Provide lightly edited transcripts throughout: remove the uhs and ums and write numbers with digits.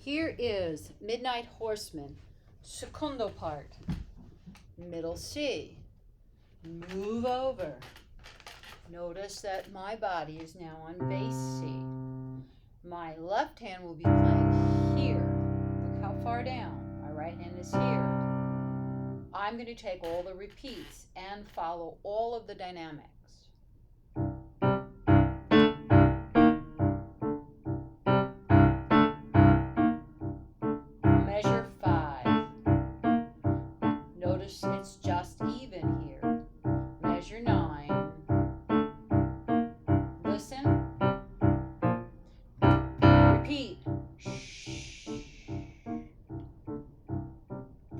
Here is Midnight Horseman, Secondo part, middle C. Move over. Notice that my body is now on bass C. My left hand will be playing here. Look how far down. My right hand is here. I'm going to take all the repeats and follow all of the dynamics. Measure 5. Notice it's just even here. Measure 9. Listen. Repeat. Shh.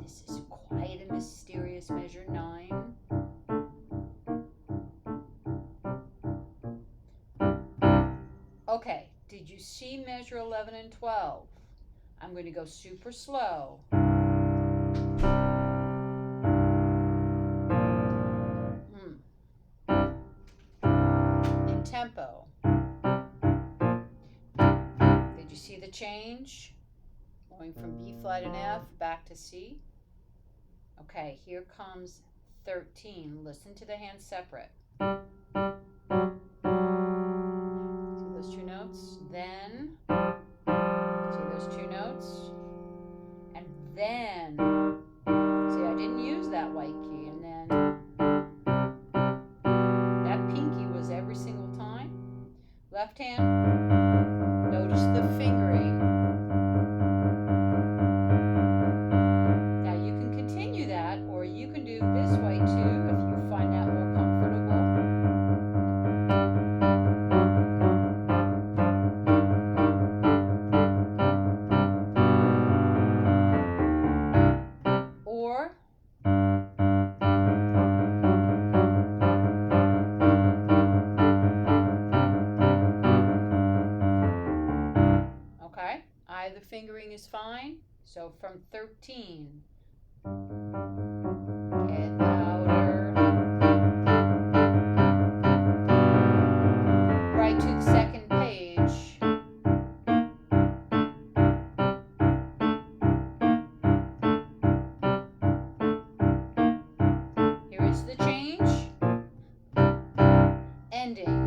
This is quite a mysterious measure 9. Okay, did you see measure 11 and 12? I'm going to go super slow. In tempo. Did you see the change? Going from B flat and F back to C. Okay, here comes 13. Listen to the hands separate. See those two notes? Then, see those two notes? And then, see, I didn't use that white key, and then that pinky was every single time. Left hand, notice the fingering. Now you can continue that, or you can do this way too if you find that more comfortable. Or okay, either fingering is fine. So from 13, get louder. Right to the second page. Here is the change. Ending.